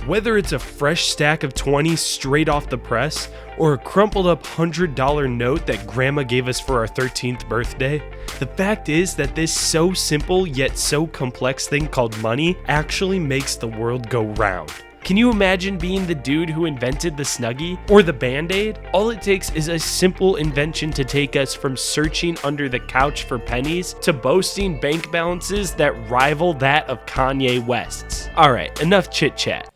Whether it's a fresh stack of 20s straight off the press, or a crumpled up $100 note that grandma gave us for our 13th birthday, the fact is that this so simple yet so complex thing called money actually makes the world go round. Can you imagine being the dude who invented the SNUGGIE or the Band-Aid? All it takes is a simple invention to take us from searching under the couch for pennies to boasting bank balances that rival that of Kanye West's. Alright, enough chit chat.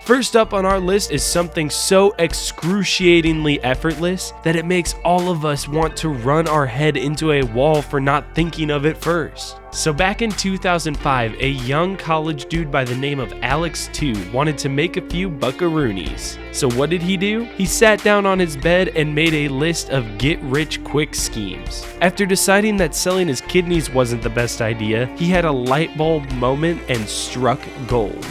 First up on our list is something so excruciatingly effortless that it makes all of us want to run our head into a wall for not thinking of it first. So back in 2005, a young college dude by the name of Alex 2 wanted to make a few buckaroonies. So what did he do? He sat down on his bed and made a list of get-rich-quick schemes. After deciding that selling his kidneys wasn't the best idea, he had a light bulb moment and struck gold.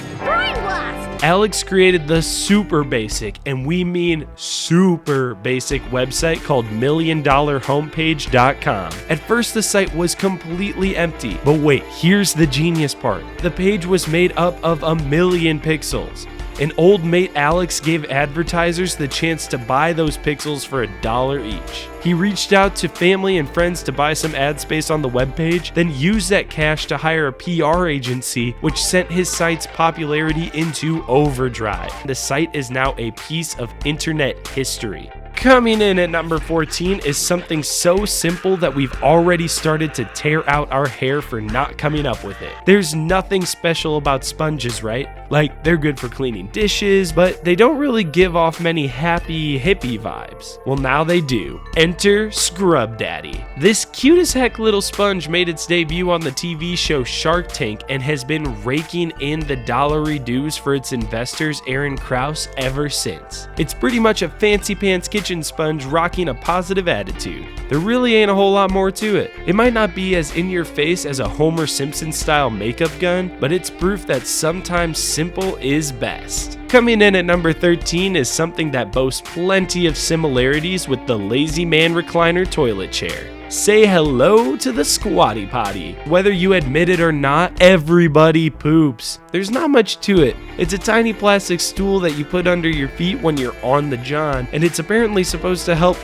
Alex created the super basic, and we mean super basic website called milliondollarhomepage.com. At first the site was completely empty, but wait, here's the genius part. The page was made up of 1,000,000 pixels. An old mate Alex gave advertisers the chance to buy those pixels for $1 each. He reached out to family and friends to buy some ad space on the webpage, then used that cash to hire a PR agency, which sent his site's popularity into overdrive. The site is now a piece of internet history. Coming in at number 14 is something so simple that we've already started to tear out our hair for not coming up with it. There's nothing special about sponges, right? Like, they're good for cleaning dishes, but they don't really give off many happy hippie vibes. Well, now they do. Enter Scrub Daddy. This cute as heck little sponge made its debut on the TV show Shark Tank and has been raking in the dollary dues for its investors Aaron Krause ever since. It's pretty much a fancy pants kitchen sponge rocking a positive attitude. There really ain't a whole lot more to it. It might not be as in your face as a Homer Simpson style makeup gun, but it's proof that sometimes simple is best. Coming in at number 13 is something that boasts plenty of similarities with the Lazy Man recliner toilet chair. Say hello to the squatty potty. Whether you admit it or not, everybody poops. There's not much to it. It's a tiny plastic stool that you put under your feet when you're on the john, and it's apparently supposed to help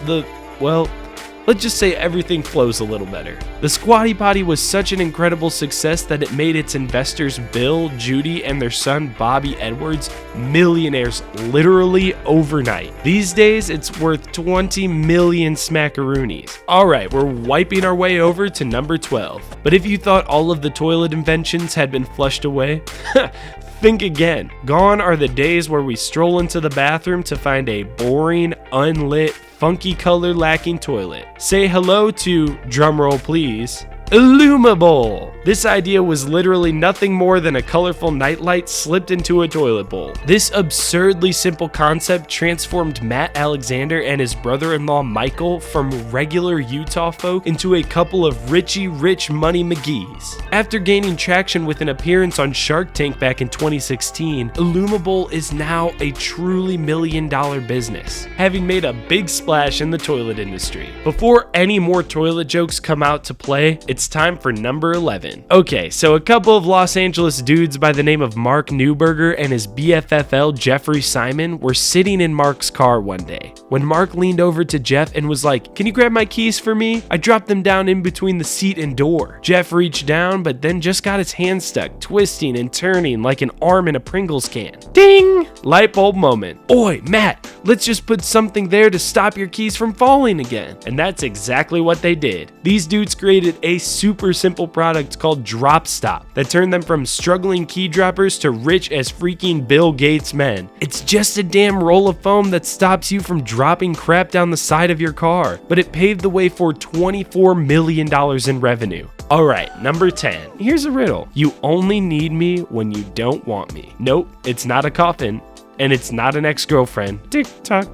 let's just say everything flows a little better. The Squatty Potty was such an incredible success that it made its investors Bill, Judy, and their son Bobby Edwards millionaires literally overnight. These days, it's worth 20 million smackaroonies. Alright, we're wiping our way over to number 12. But if you thought all of the toilet inventions had been flushed away, think again. Gone are the days where we stroll into the bathroom to find a boring, unlit, funky color lacking toilet. Say hello to, drumroll please, Illumable. This idea was literally nothing more than a colorful nightlight slipped into a toilet bowl. This absurdly simple concept transformed Matt Alexander and his brother-in-law Michael from regular Utah folk into a couple of rich money McGees. After gaining traction with an appearance on Shark Tank back in 2016, Illumable is now a truly million-dollar business, having made a big splash in the toilet industry. Before any more toilet jokes come out to play, it's time for number 11. Okay, so a couple of Los Angeles dudes by the name of Mark Newberger and his BFFL Jeffrey Simon were sitting in Mark's car one day, when Mark leaned over to Jeff and was like, "Can you grab my keys for me? I dropped them down in between the seat and door." Jeff reached down, but then just got his hand stuck, twisting and turning like an arm in a Pringles can. Ding! Light bulb moment. Oi, Matt, let's just put something there to stop your keys from falling again. And that's exactly what they did. These dudes created a super simple product called Drop Stop that turned them from struggling key droppers to rich as freaking Bill Gates men. It's just a damn roll of foam that stops you from dropping crap down the side of your car, but it paved the way for $24 million in revenue. Alright, number 10. Here's a riddle. You only need me when you don't want me. Nope, it's not a coffin. And it's not an ex-girlfriend. Tick tock,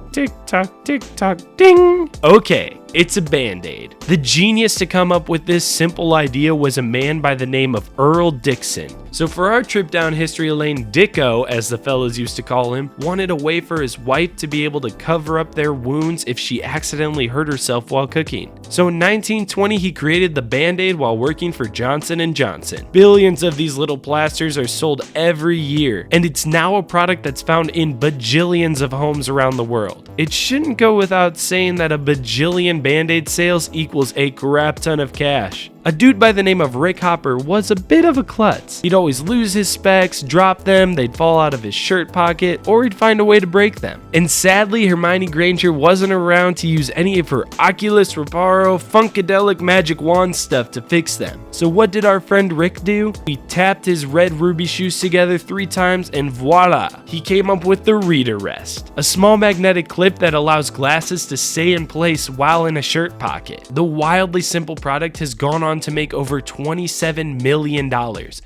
ding. Okay, It's a Band-Aid. The genius to come up with this simple idea was a man by the name of Earl Dixon. So for our trip down history lane, Dicko, as the fellas used to call him, wanted a way for his wife to be able to cover up their wounds if she accidentally hurt herself while cooking. So in 1920, he created the Band-Aid while working for Johnson & Johnson. Billions of these little plasters are sold every year, and it's now a product that's found in bajillions of homes around the world. It shouldn't go without saying that a bajillion Band-Aid sales equals a crap ton of cash. A dude by the name of Rick Hopper was a bit of a klutz. He'd always lose his specs, drop them, they'd fall out of his shirt pocket, or he'd find a way to break them. And sadly, Hermione Granger wasn't around to use any of her Oculus Reparo Funkadelic magic wand stuff to fix them. So what did our friend Rick do? He tapped his red ruby shoes together 3 times and voila! He came up with the DOGGLES, a small magnetic clip that allows glasses to stay in place while in a shirt pocket. The wildly simple product has gone on to make over $27 million,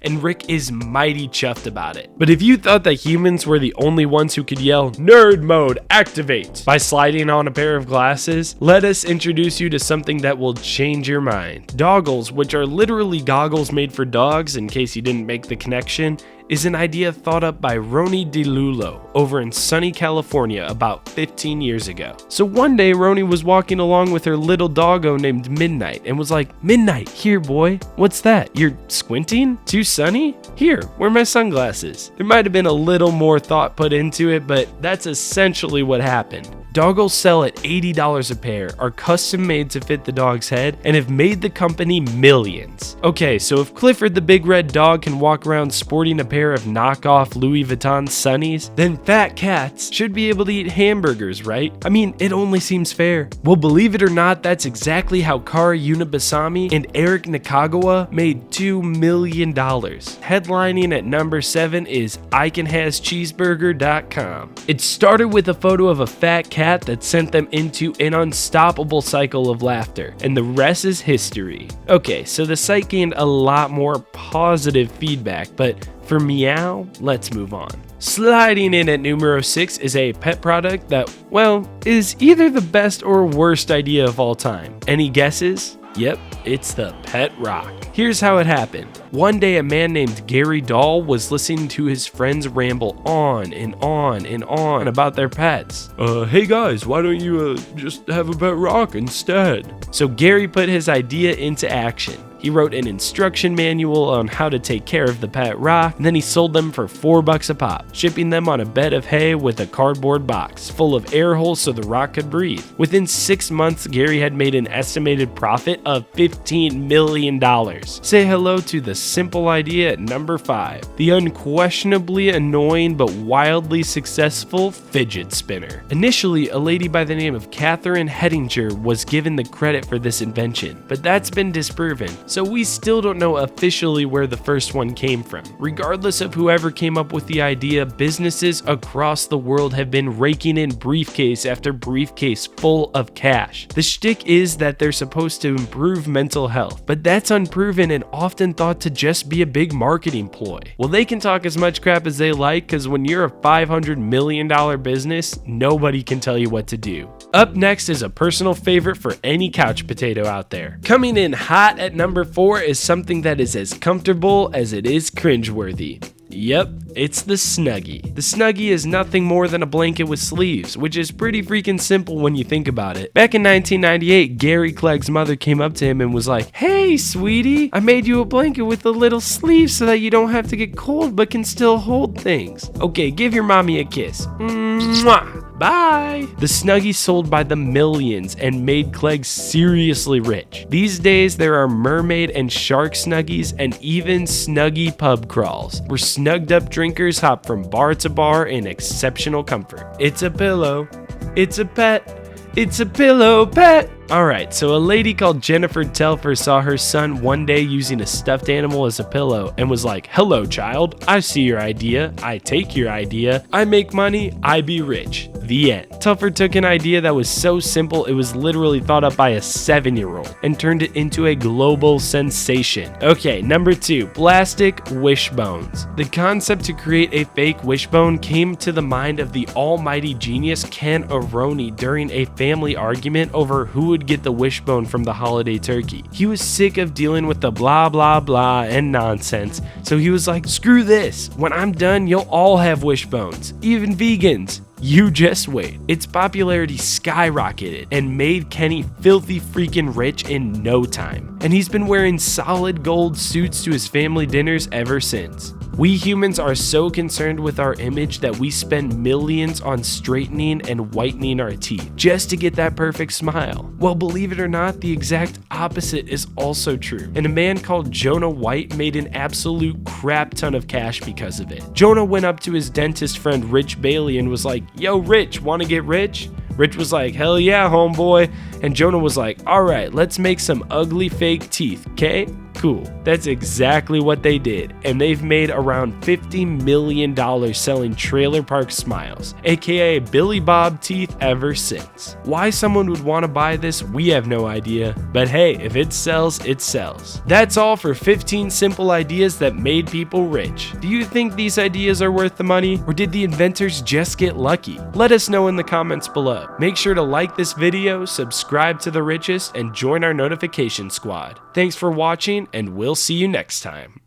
and Rick is mighty chuffed about it. But if you thought that humans were the only ones who could yell, "Nerd mode, activate," by sliding on a pair of glasses, let us introduce you to something that will change your mind. Doggles, which are literally goggles made for dogs, in case you didn't make the connection, is an idea thought up by Roni DeLulo over in sunny California about 15 years ago. So one day Roni was walking along with her little doggo named Midnight and was like, "Midnight, here boy, what's that? You're squinting? Too sunny? Here, wear my sunglasses." There might have been a little more thought put into it, but that's essentially what happened. Doggles sell at $80 a pair, are custom made to fit the dog's head, and have made the company millions. Okay, so if Clifford the big red dog can walk around sporting a pair of knockoff Louis Vuitton Sunnies, then fat cats should be able to eat hamburgers, right? I mean, it only seems fair. Well, believe it or not, that's exactly how Kara Unibasami and Eric Nakagawa made $2 million. Headlining at number 7 is ICanHasCheeseburger.com. It started with a photo of a fat cat that sent them into an unstoppable cycle of laughter, and the rest is history. Okay, so the site gained a lot more positive feedback, but for meow, let's move on. Sliding in at numero 6 is a pet product that, well, is either the best or worst idea of all time. Any guesses? Yep, it's the pet rock. Here's how it happened. One day, a man named Gary Dahl was listening to his friends ramble on and on and on about their pets. Hey guys, why don't you just have a pet rock instead? So Gary put his idea into action. He wrote an instruction manual on how to take care of the pet rock, and then he sold them for $4 a pop, shipping them on a bed of hay with a cardboard box full of air holes so the rock could breathe. Within 6 months, Gary had made an estimated profit of $15 million. Say hello to the simple idea at number 5, the unquestionably annoying but wildly successful fidget spinner. Initially, a lady by the name of Catherine Hettinger was given the credit for this invention, but that's been disproven. So we still don't know officially where the first one came from. Regardless of whoever came up with the idea, businesses across the world have been raking in briefcase after briefcase full of cash. The shtick is that they're supposed to improve mental health, but that's unproven and often thought to just be a big marketing ploy. Well, they can talk as much crap as they like, because when you're a $500 million business, nobody can tell you what to do. Up next is a personal favorite for any couch potato out there. Coming in hot at number 4 is something that is as comfortable as it is cringeworthy. Yep, it's the SNUGGIE. The SNUGGIE is nothing more than a blanket with sleeves, which is pretty freaking simple when you think about it. Back in 1998, Gary Clegg's mother came up to him and was like, "Hey, sweetie, I made you a blanket with a little sleeve so that you don't have to get cold but can still hold things. Okay, give your mommy a kiss. Mwah. Bye." The SNUGGIE sold by the millions and made Clegg seriously rich. These days, there are mermaid and shark SNUGGIEs and even SNUGGIE pub crawls, where snugged up drinkers hop from bar to bar in exceptional comfort. It's a pillow. It's a pet. It's a pillow pet. Alright, so a lady called Jennifer Telfer saw her son one day using a stuffed animal as a pillow and was like, "Hello child, I see your idea, I take your idea, I make money, I be rich. The end. Tuffer took an idea that was so simple it was literally thought up by a 7-year-old and turned it into a global sensation. Okay, number 2, plastic wishbones. The concept to create a fake wishbone came to the mind of the almighty genius Ken Aroni during a family argument over who would get the wishbone from the holiday turkey. He was sick of dealing with the blah blah blah and nonsense, so he was like, screw this, when I'm done you'll all have wishbones, even vegans. You just wait. Its popularity skyrocketed and made Kenny filthy freaking rich in no time. And he's been wearing solid gold suits to his family dinners ever since. We humans are so concerned with our image that we spend millions on straightening and whitening our teeth just to get that perfect smile. Well, believe it or not, the exact opposite is also true. And a man called Jonah White made an absolute crap ton of cash because of it. Jonah went up to his dentist friend Rich Bailey and was like, "Yo, Rich, wanna get rich?" Rich was like, "Hell yeah, homeboy." And Jonah was like, "Alright, let's make some ugly fake teeth, okay?" Cool. That's exactly what they did, and they've made around $50 million selling trailer park smiles, aka Billy Bob teeth, ever since. Why someone would want to buy this, we have no idea, but hey, if it sells, it sells. That's all for 15 simple ideas that made people rich. Do you think these ideas are worth the money, or did the inventors just get lucky? Let us know in the comments below. Make sure to like this video, subscribe to The Richest, and join our notification squad. Thanks for watching, and we'll see you next time.